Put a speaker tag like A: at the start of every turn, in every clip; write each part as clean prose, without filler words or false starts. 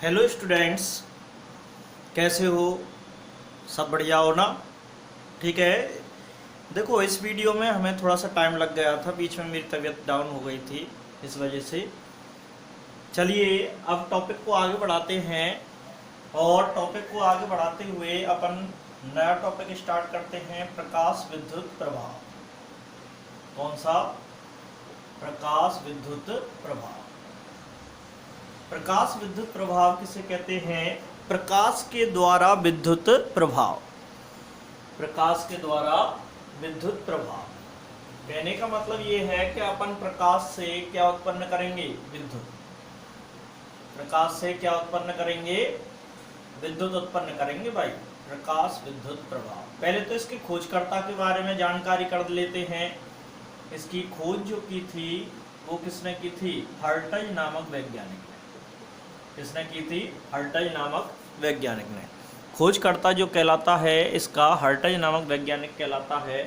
A: Hello students, कैसे हो? सब बढ़िया हो ना? ठीक है। देखो, इस वीडियो में हमें थोड़ा सा टाइम लग गया था, बीच में मेरी तबीयत डाउन हो गई थी, इस वजह से। चलिए अब टॉपिक को आगे बढ़ाते हैं, और टॉपिक को आगे बढ़ाते हुए अपन नया टॉपिक स्टार्ट करते हैं, प्रकाश विद्युत प्रभाव। कौन सा? प्रकाश विद्युत प्रभाव। प्रकाश विद्युत प्रभाव किसे कहते हैं? प्रकाश के द्वारा विद्युत प्रभाव। प्रकाश के द्वारा विद्युत प्रभाव कहने का मतलब ये है कि अपन प्रकाश से क्या उत्पन्न करेंगे? विद्युत। प्रकाश से क्या उत्पन्न करेंगे? विद्युत उत्पन्न करेंगे भाई। प्रकाश विद्युत प्रभाव। पहले तो इसके खोजकर्ता के बारे में जानकारी कर लेते हैं। इसकी खोज जो की थी वो किसने की थी? हर्ट्ज नामक वैज्ञानिक ने। किसने की थी? हर्ट्ज नामक वैज्ञानिक ने। खोजकर्ता जो कहलाता है इसका हर्ट्ज नामक वैज्ञानिक कहलाता है।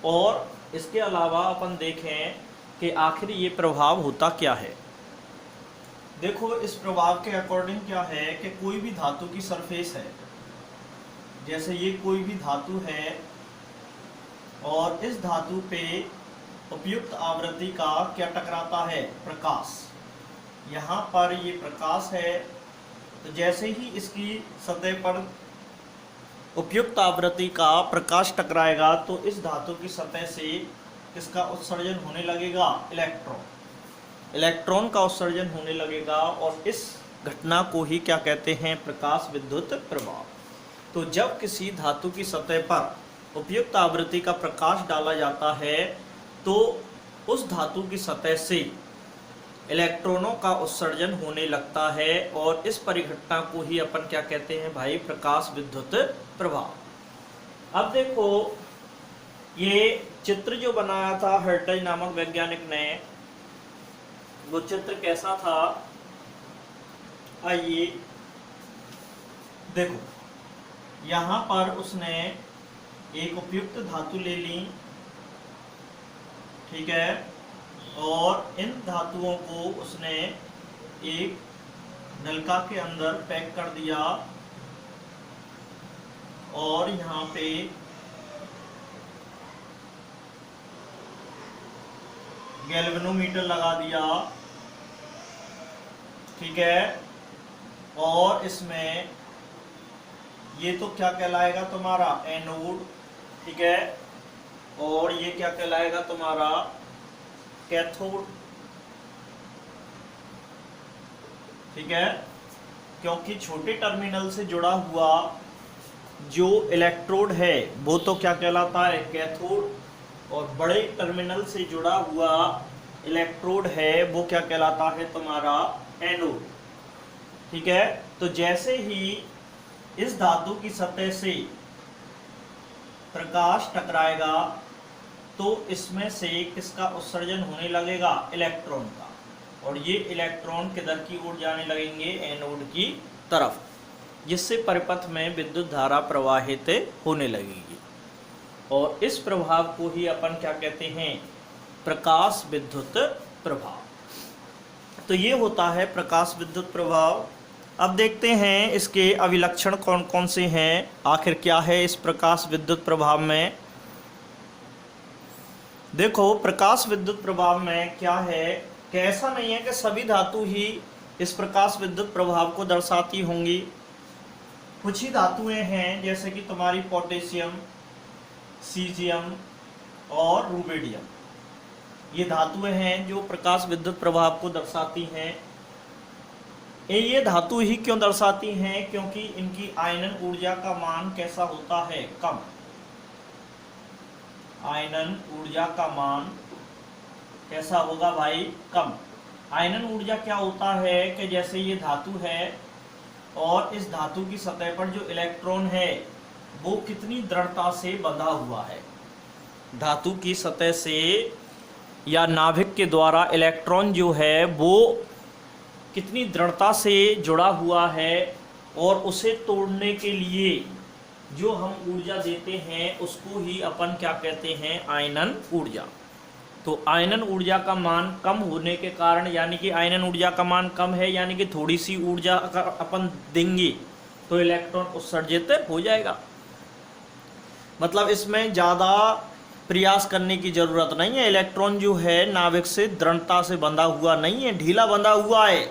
A: और इसके अलावा अपन देखें कि आखिर ये प्रभाव होता क्या है। देखो, इस प्रभाव के अकॉर्डिंग क्या है कि कोई भी धातु की सरफेस है, जैसे ये कोई भी धातु है, और इस धातु पे उपयुक्त आवृत्ति का क्या टकराता है? प्रकाश। यहाँ पर ये प्रकाश है, तो जैसे ही इसकी सतह पर उपयुक्त आवृत्ति का प्रकाश टकराएगा तो इस धातु की सतह से किसका उत्सर्जन होने लगेगा? इलेक्ट्रॉन। इलेक्ट्रॉन का उत्सर्जन होने लगेगा, और इस घटना को ही क्या कहते हैं? प्रकाश विद्युत प्रभाव। तो जब किसी धातु की सतह पर उपयुक्त आवृत्ति का प्रकाश डाला जाता है तो उस धातु की सतह से इलेक्ट्रॉनों का उत्सर्जन होने लगता है, और इस परिघटना को ही अपन क्या कहते हैं भाई? प्रकाश विद्युत प्रभाव। अब देखो, ये चित्र जो बनाया था हर्ट्ज नामक वैज्ञानिक ने, वो चित्र कैसा था? आइए देखो, यहाँ पर उसने एक उपयुक्त धातु ले ली, ठीक है, और इन धातुओं को उसने एक नलका के अंदर पैक कर दिया, और यहाँ पे गैल्वेनोमीटर लगा दिया, ठीक है। और इसमें ये तो क्या कहलाएगा तुम्हारा? एनोड, ठीक है। और ये क्या कहलाएगा तुम्हारा? कैथोड, ठीक है। क्योंकि छोटे टर्मिनल से जुड़ा हुआ जो इलेक्ट्रोड है वो तो क्या कहलाता है? कैथोड। और बड़े टर्मिनल से जुड़ा हुआ इलेक्ट्रोड है वो क्या कहलाता है? तुम्हारा एनोड, ठीक है। तो जैसे ही इस धातु की सतह से प्रकाश टकराएगा तो इसमें से किसका उत्सर्जन होने लगेगा? इलेक्ट्रॉन का। और ये इलेक्ट्रॉन किधर की ओर जाने लगेंगे? एनोड की तरफ, जिससे परिपथ में विद्युत धारा प्रवाहित होने लगेगी। और इस प्रभाव को ही अपन क्या कहते हैं? प्रकाश विद्युत प्रभाव। तो ये होता है प्रकाश विद्युत प्रभाव। अब देखते हैं इसके अभिलक्षण कौन कौन से हैं, आखिर क्या है इस प्रकाश विद्युत प्रभाव में। देखो, प्रकाश विद्युत प्रभाव में क्या है कि ऐसा नहीं है कि सभी धातु ही इस प्रकाश विद्युत प्रभाव को दर्शाती होंगी। कुछ ही धातुएं हैं, जैसे कि तुम्हारी पोटेशियम, सीजियम और रूबेडियम, ये धातुएं हैं जो प्रकाश विद्युत प्रभाव को दर्शाती हैं। ये धातु ही क्यों दर्शाती हैं? क्योंकि इनकी आयनन ऊर्जा का मान कैसा होता है? कम। आयनन ऊर्जा का मान कैसा होगा भाई? कम। आयनन ऊर्जा क्या होता है कि जैसे ये धातु है, और इस धातु की सतह पर जो इलेक्ट्रॉन है वो कितनी दृढ़ता से बंधा हुआ है। धातु की सतह से या नाभिक के द्वारा इलेक्ट्रॉन जो है वो कितनी दृढ़ता से जुड़ा हुआ है, और उसे तोड़ने के लिए जो हम ऊर्जा देते हैं उसको ही अपन क्या कहते हैं? आयनन ऊर्जा। तो आयनन ऊर्जा का मान कम होने के कारण, यानी कि आयनन ऊर्जा का मान कम है, यानी कि थोड़ी सी ऊर्जा अगर अपन देंगे तो इलेक्ट्रॉन उत्सर्जित हो जाएगा। मतलब इसमें ज़्यादा प्रयास करने की ज़रूरत नहीं है। इलेक्ट्रॉन जो है नाभिक से दृढ़ता से बंधा हुआ नहीं है, ढीला बंधा हुआ है,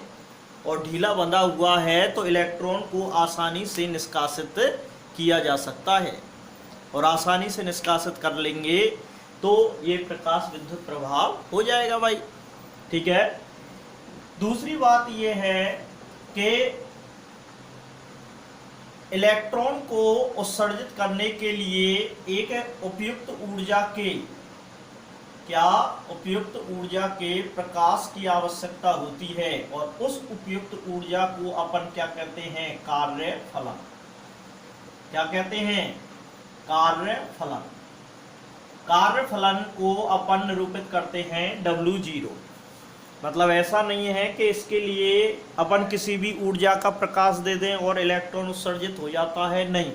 A: और ढीला बंधा हुआ है तो इलेक्ट्रॉन को आसानी से निष्कासित किया जा सकता है, और आसानी से निष्कासित कर लेंगे तो ये प्रकाश विद्युत प्रभाव हो जाएगा भाई। ठीक है। दूसरी बात ये है कि इलेक्ट्रॉन को उत्सर्जित करने के लिए एक उपयुक्त ऊर्जा के प्रकाश की आवश्यकता होती है, और उस उपयुक्त ऊर्जा को अपन क्या कहते हैं? कार्यफलन। क्या कहते हैं? कार्यफलन। कार्यफलन को अपन निरूपित करते हैं W0। मतलब ऐसा नहीं है कि इसके लिए अपन किसी भी ऊर्जा का प्रकाश दे दें और इलेक्ट्रॉन उत्सर्जित हो जाता है, नहीं।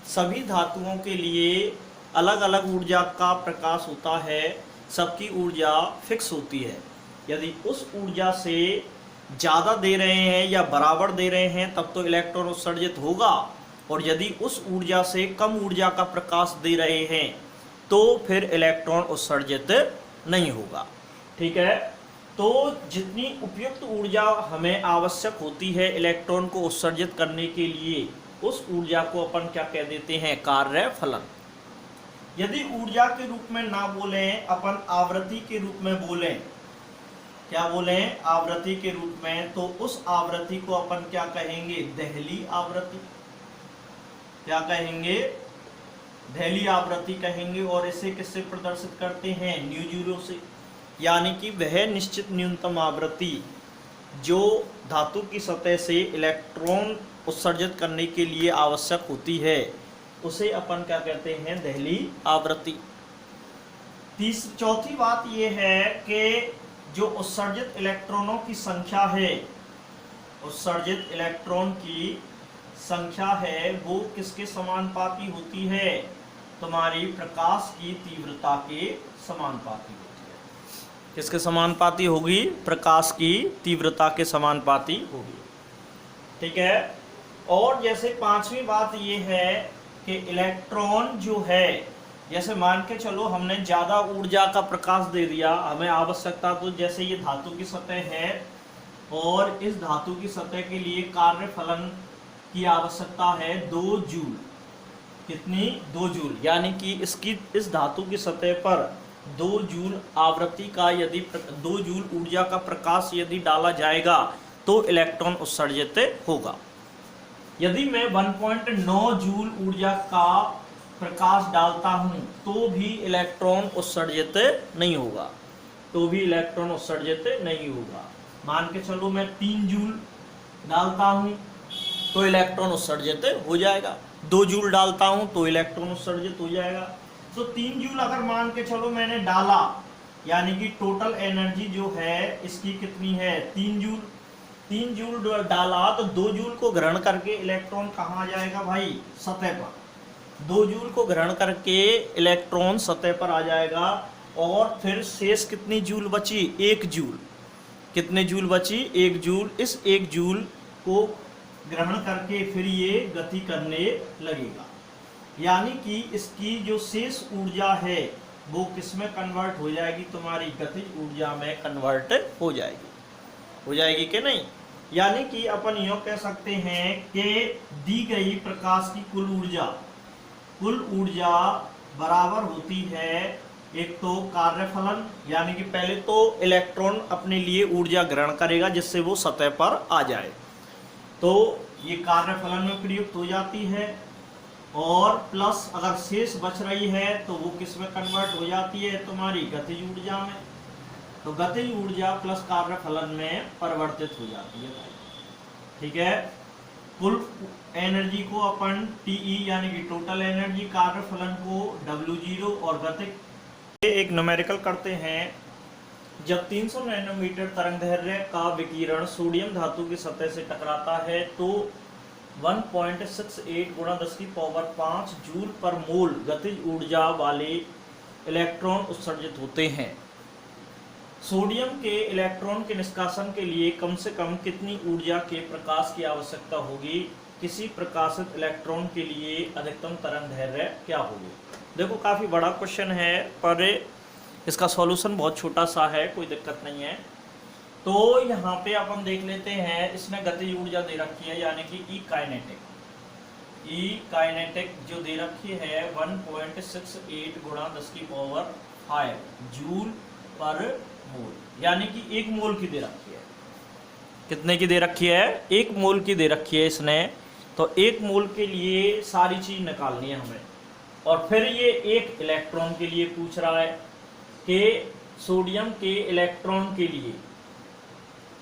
A: सभी धातुओं के लिए अलग अलग ऊर्जा का प्रकाश होता है, सबकी ऊर्जा फिक्स होती है। यदि उस ऊर्जा से ज़्यादा दे रहे हैं या बराबर दे रहे हैं तब तो इलेक्ट्रॉन उत्सर्जित होगा, और यदि उस ऊर्जा से कम ऊर्जा का प्रकाश दे रहे हैं तो फिर इलेक्ट्रॉन उत्सर्जित नहीं होगा। ठीक है। तो जितनी उपयुक्त ऊर्जा हमें आवश्यक होती है इलेक्ट्रॉन को उत्सर्जित करने के लिए, उस ऊर्जा को अपन क्या कह देते हैं? कार्यफलन। यदि ऊर्जा के रूप में ना बोलें, अपन आवृत्ति के रूप में बोलें, क्या बोलें? आवृत्ति के रूप में, तो उस आवृत्ति को अपन क्या कहेंगे? देहली आवृत्ति। क्या कहेंगे? देहली आवृत्ति कहेंगे। और इसे किससे प्रदर्शित करते हैं? न्यू0 से। यानी कि वह निश्चित न्यूनतम आवृत्ति जो धातु की सतह से इलेक्ट्रॉन उत्सर्जित करने के लिए आवश्यक होती है, उसे अपन क्या कहते हैं? देहली आवृत्ति। चौथी बात यह है कि जो उत्सर्जित इलेक्ट्रॉनों की संख्या है, उत्सर्जित इलेक्ट्रॉन की संख्या है, वो किसके समानुपाती होती है? तुम्हारी प्रकाश की तीव्रता के समानुपाती होती है। किसके समानुपाती होगी? प्रकाश की तीव्रता के समानुपाती होगी। ठीक है। और जैसे पांचवी बात ये है कि इलेक्ट्रॉन जो है, जैसे मान के चलो हमने ज़्यादा ऊर्जा का प्रकाश दे दिया, हमें आवश्यकता, तो जैसे ये धातु की सतह है और इस धातु की सतह के लिए कार्यफलन की आवश्यकता है 2 जूल। कितनी? 2 जूल। यानी कि इस धातु की सतह पर 2 जूल आवृत्ति का, यदि 2 जूल ऊर्जा का प्रकाश यदि डाला जाएगा तो इलेक्ट्रॉन उत्सर्जित होगा। यदि मैं 1.9 जूल ऊर्जा का प्रकाश डालता हूं तो भी इलेक्ट्रॉन उत्सर्जित नहीं होगा, मान के चलो मैं 3 जूल डालता हूं तो इलेक्ट्रॉन उत्सर्जित हो जाएगा, 2 जूल डालता हूं तो इलेक्ट्रॉन उत्सर्जित हो जाएगा। तो 3 जूल अगर मान के चलो मैंने डाला, यानी कि टोटल एनर्जी जो है इसकी कितनी है? 3 जूल। 3 जूल डाला तो 2 जूल को ग्रहण करके इलेक्ट्रॉन कहाँ आ जाएगा भाई? सतह पर। 2 जूल को ग्रहण करके इलेक्ट्रॉन सतह पर आ जाएगा, और फिर शेष कितनी जूल बची? 1 जूल। कितने जूल बची? 1 जूल। इस 1 जूल को ग्रहण करके फिर ये गति करने लगेगा, यानी कि इसकी जो शेष ऊर्जा है वो किस में कन्वर्ट हो जाएगी? तुम्हारी गतिज ऊर्जा में कन्वर्ट हो जाएगी कि नहीं? यानी कि अपन यूँ कह सकते हैं कि दी गई प्रकाश की कुल ऊर्जा बराबर होती है, एक तो कार्यफलन, यानी कि पहले तो इलेक्ट्रॉन अपने लिए ऊर्जा ग्रहण करेगा जिससे वो सतह पर आ जाए, तो ये कार्यफलन में प्रयुक्त हो जाती है, और प्लस अगर शेष बच रही है तो वो किस में कन्वर्ट हो जाती है? तुम्हारी गतिज ऊर्जा में। तो गतिज ऊर्जा प्लस कार्यफलन में परिवर्तित हो जाती है भाई। ठीक है। कुल एनर्जी को अपन TE यानी कि टोटल एनर्जी, कार्यफलन को W0 और गतिज एक न्यूमेरिकल करते हैं। जब 300 नैनोमीटर तरंगदैर्घ्य का विकिरण सोडियम धातु की सतह से टकराता है तो 1.68 गुणा 10⁵ जूल पर मोल गतिज ऊर्जा वाले इलेक्ट्रॉन उत्सर्जित होते हैं। सोडियम के इलेक्ट्रॉन के निष्कासन के लिए कम से कम कितनी ऊर्जा के प्रकाश की आवश्यकता होगी? किसी प्रकाशित इलेक्ट्रॉन के लिए अधिकतम तरंगदैर्घ्य क्या होगी? देखो काफ़ी बड़ा क्वेश्चन है, पर इसका सॉल्यूशन बहुत छोटा सा है, कोई दिक्कत नहीं है। तो यहाँ पे अपन देख लेते हैं, इसमें गतिज ऊर्जा दे रखी है, यानी कि ई काइनेटिक जो दे रखी है 1.68 गुणा 10⁵ जूल पर मोल, यानी कि 1 मोल की दे रखी है। कितने की दे रखी है? 1 मोल की दे रखी है इसने। तो 1 मोल के लिए सारी चीज निकालनी है हमें, और फिर ये 1 इलेक्ट्रॉन के लिए पूछ रहा है कि सोडियम के इलेक्ट्रॉन के लिए,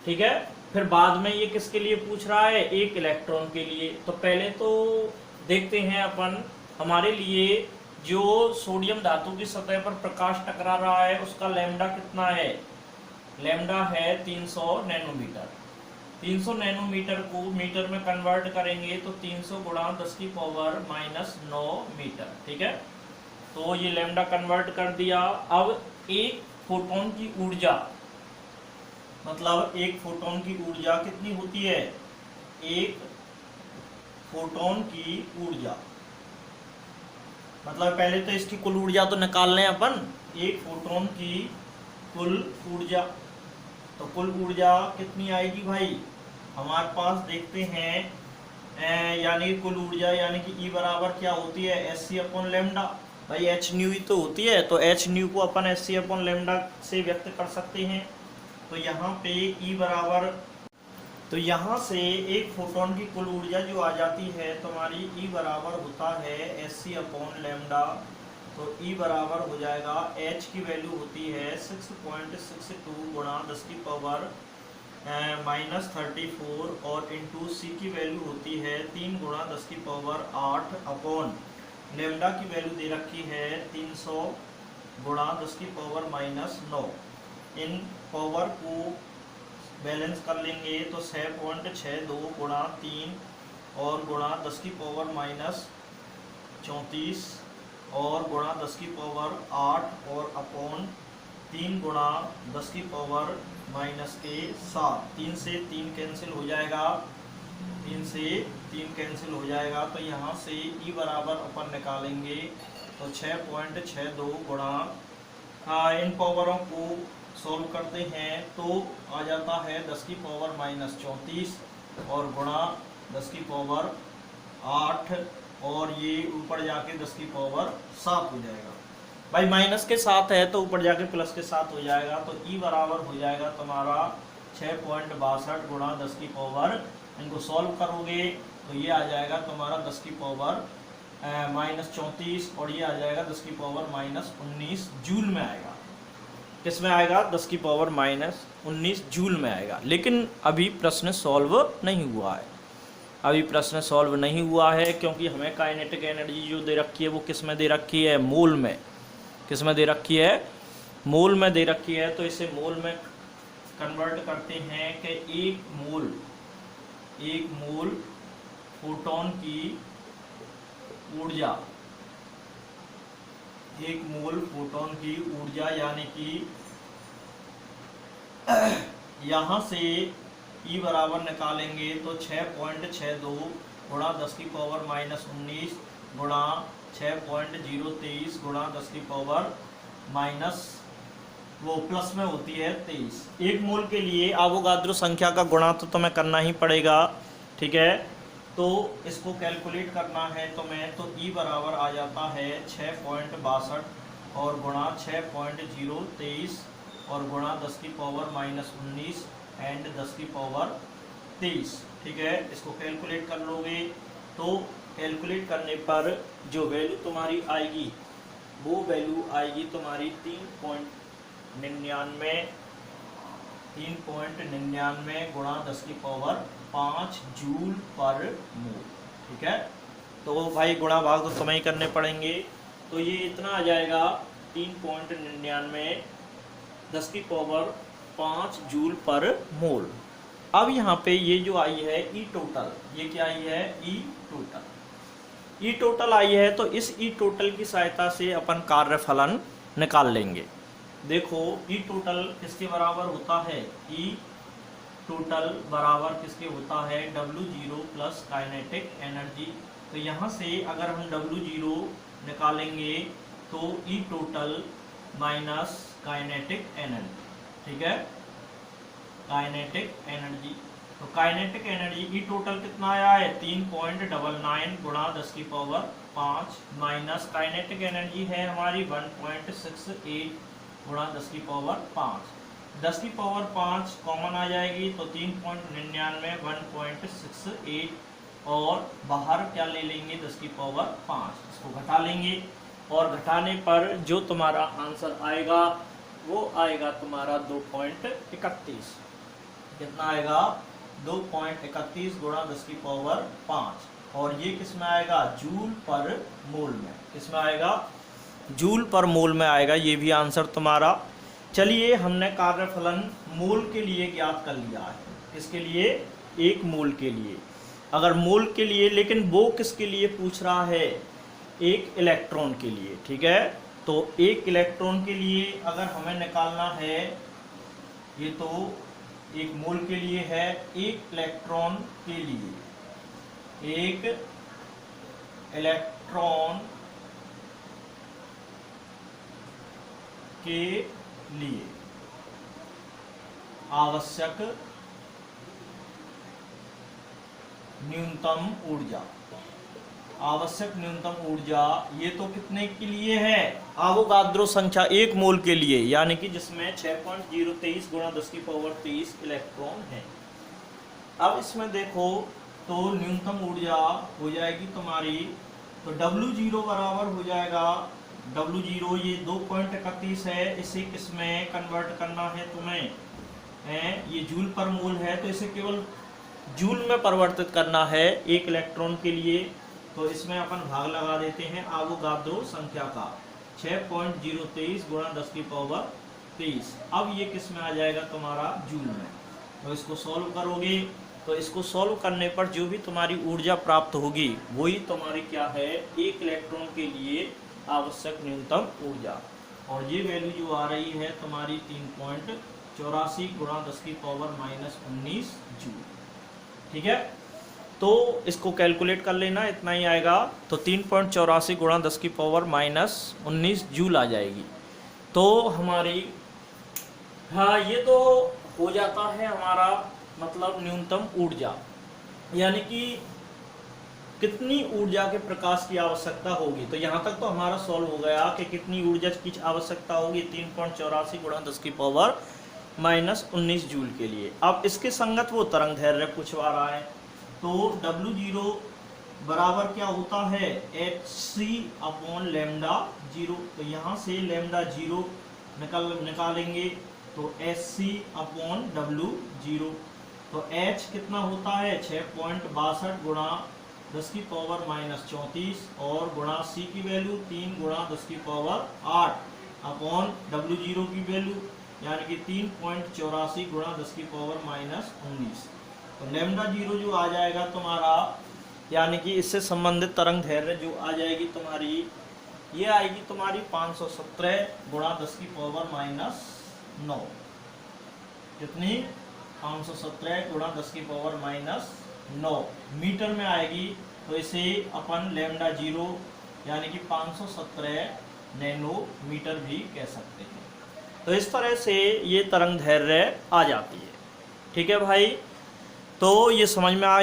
A: ठीक है। फिर बाद में ये किसके लिए पूछ रहा है? 1 इलेक्ट्रॉन के लिए। तो पहले तो देखते हैं अपन, हमारे लिए जो सोडियम धातु की सतह पर प्रकाश टकरा रहा है उसका लैम्डा कितना है? लैम्डा है 300 नैनोमीटर। 300 नैनोमीटर को मीटर में कन्वर्ट करेंगे तो 300 गुणा 10⁻⁻9 मीटर, ठीक है। तो ये लैम्डा कन्वर्ट कर दिया। अब 1 फोटोन की ऊर्जा, मतलब 1 फोटोन की ऊर्जा कितनी होती है? 1 फोटोन की ऊर्जा, मतलब पहले तो इसकी कुल ऊर्जा तो निकाल लें अपन। 1 फोटोन की कुल ऊर्जा, तो कुल ऊर्जा कितनी आएगी भाई? हमारे पास देखते हैं, यानी कुल ऊर्जा यानी कि E बराबर क्या होती है? Sc/λ। भाई h न्यू ही तो होती है, तो h न्यू को अपन Sc/λ से व्यक्त कर सकते हैं। तो यहाँ पे E बराबर, तो यहाँ से 1 फोटोन की कुल ऊर्जा जो आ जाती है तुम्हारी, E बराबर होता है Sc/λ। तो E बराबर हो जाएगा, H की वैल्यू होती है 6.62 गुणा 10⁻⁻34 और इंटू C की वैल्यू होती है 3 गुणा 10⁸ अपॉन लेमडा की वैल्यू दे रखी है 300 गुणा 10⁻⁻9। इन पावर को बैलेंस कर लेंगे तो 6.62 गुणा 3 और गुणा 10⁻34 और गुणा 10⁸ और अपॉन 3 गुणा 10⁻⁻7। 3 से 3 कैंसिल हो जाएगा, 3 से 3 कैंसिल हो जाएगा। तो यहाँ से E बराबर अपन निकालेंगे तो 6.62 गुणा, इन पावरों को सॉल्व करते हैं तो आ जाता है 10⁻⁻34 और गुणा 10⁸ और ये ऊपर जाके 10⁻7 हो जाएगा। भाई माइनस के साथ है तो ऊपर जाके प्लस के साथ हो जाएगा। तो E बराबर हो जाएगा तुम्हारा 6.62 गुणा 10⁻, इनको सॉल्व करोगे तो ये आ जाएगा तुम्हारा 10⁻⁻34 और ये आ जाएगा 10⁻⁻19 जूल में आएगा। किस में आएगा? 10⁻⁻19 जूल में आएगा। लेकिन अभी प्रश्न सॉल्व नहीं हुआ है, अभी प्रश्न सॉल्व नहीं हुआ है क्योंकि हमें काइनेटिक एनर्जी जो दे रखी है वो किस में दे रखी है? मोल में। किस में दे रखी है? मोल में दे रखी है। तो इसे मोल में कन्वर्ट करते हैं कि 1 मोल फोटोन की ऊर्जा, 1 मोल फोटोन की ऊर्जा यानी कि यहाँ से E बराबर निकालेंगे तो 6.62 गुणा 10⁻⁻19 गुणा 6.023 गुणा 10⁻, वो प्लस में होती है 23। 1 मोल के लिए एवोगाद्रो संख्या का गुणा तो तुम्हें करना ही पड़ेगा, ठीक है। तो इसको कैलकुलेट करना है तुम्हें, तो E बराबर आ जाता है 6.62 और गुणा 6.023 और गुणा 10⁻⁻19 एंड 10⁻23, ठीक है। इसको कैलकुलेट कर लोगे तो कैलकुलेट करने पर जो वैल्यू तुम्हारी आएगी वो वैल्यू आएगी तुम्हारी 3.99 गुणा 10⁻5 जूल पर मोल, ठीक है। तो भाई गुणा भाग तो तुम्हें ही करने पड़ेंगे। तो ये इतना आ जाएगा 3.99 10⁻5 जूल पर मोल। अब यहाँ पे ये जो आई है E टोटल, ये क्या आई है? E टोटल आई है। तो इस E टोटल की सहायता से अपन कार्यफलन निकाल लेंगे। देखो ई टोटल किसके बराबर होता है, ई टोटल बराबर किसके होता है, W0 प्लस काइनेटिक एनर्जी। तो यहाँ से अगर हम W0 निकालेंगे तो ई टोटल माइनस काइनेटिक एनर्जी, ठीक है, काइनेटिक एनर्जी। तो काइनेटिक एनर्जी ई टोटल कितना आया है 3.99 गुणा 10 की पावर 5 माइनस काइनेटिक एनर्जी है हमारी 1.68 गुणा 10 की पावर 5। 10 की पावर 5 कॉमन आ जाएगी तो 3.99 1.68 और बाहर क्या ले लेंगे 10 की पावर 5, इसको घटा लेंगे और घटाने पर जो तुम्हारा आंसर आएगा वो आएगा तुम्हारा 2.31। कितना आएगा 2.31 गुणा 10 की पावर 5 और ये किस में आएगा जूल पर मोल में, किस में आएगा जूल पर मोल में आएगा ये भी आंसर तुम्हारा। चलिए हमने कार्यफलन मोल के लिए ज्ञात कर लिया है, किसके लिए, एक मोल के लिए। अगर मोल के लिए, लेकिन वो किसके लिए पूछ रहा है, एक इलेक्ट्रॉन के लिए, ठीक है। तो एक इलेक्ट्रॉन के लिए अगर हमें निकालना है, ये तो एक मोल के लिए है, एक इलेक्ट्रॉन के लिए, एक इलेक्ट्रॉन के लिए आवश्यक न्यूनतम ऊर्जा, आवश्यक न्यूनतम ऊर्जा ये तो कितने के लिए है, आवोगाद्रो संख्या एक मोल के लिए, यानी कि जिसमें 6.023 गुणा 10 की पावर 23 इलेक्ट्रॉन है। अब इसमें देखो तो न्यूनतम ऊर्जा हो जाएगी तुम्हारी, तो W0 बराबर हो जाएगा, W0 ये 2.31 है, इसे किसमें कन्वर्ट करना है तुम्हें, ये जूल पर मोल है तो इसे केवल जूल में परिवर्तित करना है एक इलेक्ट्रॉन के लिए। तो इसमें अपन भाग लगा देते हैं आवोगाद्रो संख्या का, 6.023 गुणा 10 की पावर 23। अब ये किस में आ जाएगा तुम्हारा जूल में। तो इसको सॉल्व करोगे तो इसको सॉल्व करने पर जो भी तुम्हारी ऊर्जा प्राप्त होगी वही तुम्हारी क्या है, एक इलेक्ट्रॉन के लिए आवश्यक न्यूनतम ऊर्जा। और ये वैल्यू जो आ रही है तुम्हारी 3.84 गुणा 10 की पावर -19 जूल, ठीक है। तो इसको कैलकुलेट कर लेना, इतना ही आएगा। तो 3.84 गुणा 10 की पावर -19 जूल आ जाएगी। तो हमारी, हाँ ये तो हो जाता है हमारा मतलब न्यूनतम ऊर्जा, यानी कि कितनी ऊर्जा के प्रकाश की आवश्यकता होगी। तो यहाँ तक तो हमारा सॉल्व हो गया कि कितनी ऊर्जा की आवश्यकता होगी, 3.84 गुणा 10 की पावर -19 जूल के लिए। अब इसके संगत वो तरंग दैर्घ्य पूछवा रहा है, तो W0 बराबर क्या होता है, hc/λ0। तो यहाँ से λ0 निकालेंगे तो hc/W0। तो h कितना होता है 6.62 गुणा 10 की पावर -34 और गुणा c की वैल्यू 3 गुणा 10 की पावर 8/W0 की वैल्यू यानी कि 3.84 गुणा 10 की पावर -19। तो λ0 जो आ जाएगा तुम्हारा, यानी कि इससे संबंधित तरंग दैर्घ्य जो आ जाएगी तुम्हारी, ये आएगी तुम्हारी 517 गुणा 10 की पावर -9। कितनी, 517 गुणा 10 की पावर -9 मीटर में आएगी। तो इसे अपन λ0 यानी कि 517 नैनोमीटर भी कह सकते हैं। तो इस तरह से ये तरंग दैर्घ्य आ जाती है, ठीक है भाई। तो ये समझ में आ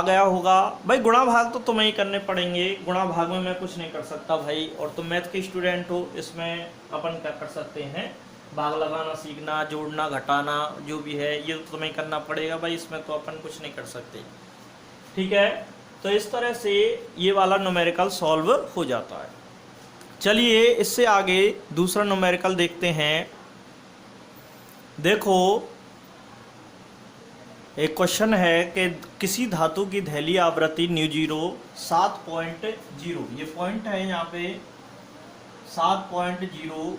A: गया होगा भाई। गुणा भाग तो तुम्हें ही करने पड़ेंगे, गुणा भाग में मैं कुछ नहीं कर सकता भाई। और तुम मैथ के स्टूडेंट हो, इसमें अपन क्या कर सकते हैं, भाग लगाना सीखना, जोड़ना घटाना जो भी है ये तो तुम्हें करना पड़ेगा भाई, इसमें तो अपन कुछ नहीं कर सकते, ठीक है। तो इस तरह से ये वाला न्यूमेरिकल सॉल्व हो जाता है। चलिए इससे आगे दूसरा न्यूमेरिकल देखते हैं। देखो एक क्वेश्चन है कि किसी धातु की धैली आवृत्ति ν0 7.0, ये पॉइंट है यहाँ पे 7.0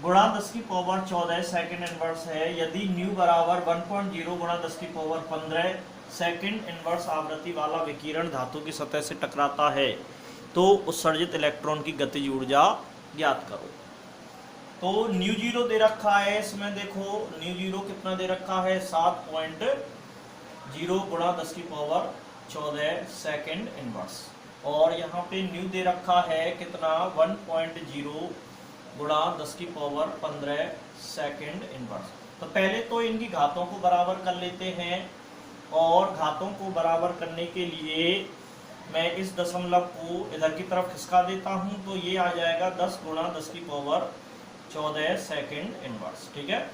A: गुणा 10 की पावर 14 सेकंड इनवर्स है। यदि ν बराबर 1.0 गुणा 10 की पावर 15 सेकंड इनवर्स आवृत्ति वाला विकिरण धातु की सतह से टकराता है तो उत्सर्जित इलेक्ट्रॉन की गतिज ऊर्जा ज्ञात करो। तो न्यू जीरो दे रखा है इसमें, देखो न्यू जीरो कितना दे रखा है 7.0 गुणा 10 की पावर 14 सेकेंड इनवर्स, और यहाँ पे न्यू दे रखा है कितना 1.0 गुणा 10 की पावर 15 सेकेंड इनवर्स। तो पहले तो इनकी घातों को बराबर कर लेते हैं, और घातों को बराबर करने के लिए मैं इस दशमलव को इधर की तरफ खिसका देता हूं, तो ये आ जाएगा 10 गुणा 10 की पावर 14 सेकेंड इनवर्स। ठीक है,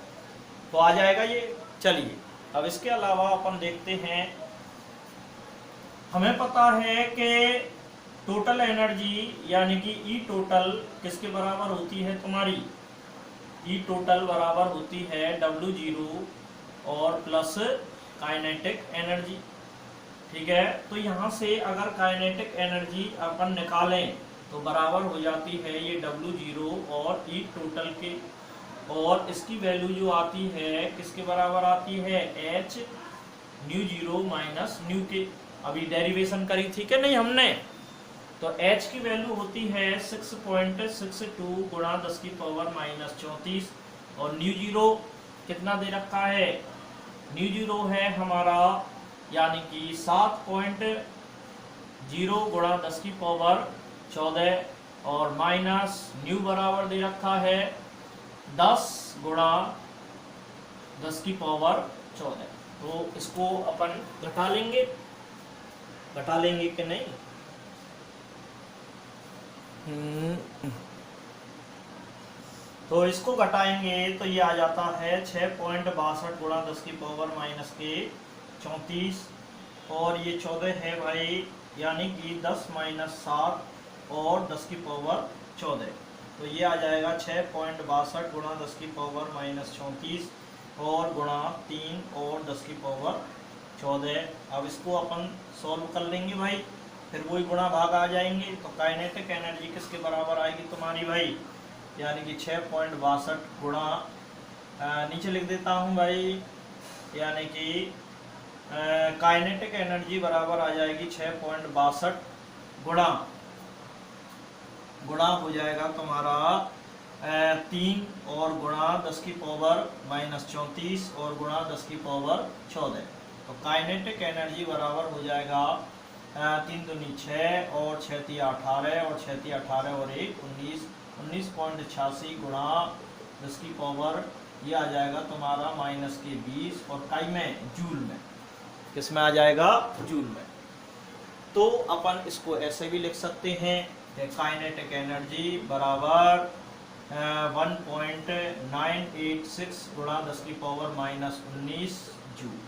A: तो आ जाएगा ये। चलिए अब इसके अलावा अपन देखते हैं, हमें पता है कि टोटल एनर्जी यानी कि ई टोटल किसके बराबर होती है तुम्हारी, ई टोटल बराबर होती है W0 और प्लस काइनेटिक एनर्जी। ठीक है, तो यहाँ से अगर काइनेटिक एनर्जी अपन निकालें तो बराबर हो जाती है ये W0 और ई टोटल के, और इसकी वैल्यू जो आती है किसके बराबर आती है H mu zero minus new के। अभी डेरिवेशन करी थी कि नहीं हमने, तो H की वैल्यू होती है 6.62 गुणा 10 की पावर माइनस 34, और न्यू जीरो कितना दे रखा है, न्यू जीरो है हमारा यानी कि 7.0 गुणा 10 की पावर 14, और माइनस न्यू बराबर दे रखा है 10 गुणा 10 की पावर 14। तो इसको अपन घटा लेंगे कि नहीं, तो इसको घटाएंगे तो ये आ जाता है 6.62 गुणा 10 की पावर माइनस के 34, और ये 14 है भाई यानी कि 10 माइनस 7 और 10 की पावर 14, तो ये आ जाएगा 6.62 गुणा 10 की पावर माइनस 34 और गुणा 3 और 10 की पावर 14। अब इसको अपन सॉल्व कर लेंगे भाई, फिर वही गुणा भाग आ जाएंगे, तो काइनेटिक एनर्जी किसके बराबर आएगी तुम्हारी भाई, यानी कि 6.62 गुणा नीचे लिख देता हूँ भाई, यानी कि काइनेटिक एनर्जी बराबर आ जाएगी 6.62 गुणा हो जाएगा तुम्हारा 3 और गुणा 10 की पावर माइनस 34 और गुणा 10 की पावर 14। तो काइनेटिक एनर्जी बराबर हो जाएगा 3 दूनी 6 और 6 × 18 और 6 × 18 और 1 19.86 गुणा 10 की पावर, ये आ जाएगा तुम्हारा माइनस के 20, और काई में जूल में, किस में आ जाएगा जूल में। तो अपन इसको ऐसे भी लिख सकते हैं, काइनेटिक एनर्जी बराबर 1.986 गुणा 10 की पावर माइनस 19 जूल।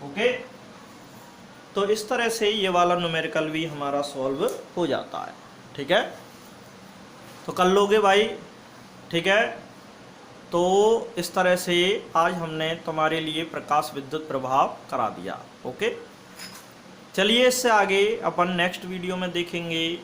A: ओके, तो इस तरह से ये वाला न्यूमेरिकल भी हमारा सॉल्व हो जाता है। ठीक है, तो कर लोगे भाई। ठीक है, तो इस तरह से आज हमने तुम्हारे लिए प्रकाश विद्युत प्रभाव करा दिया। ओके, चलिए इससे आगे अपन नेक्स्ट वीडियो में देखेंगे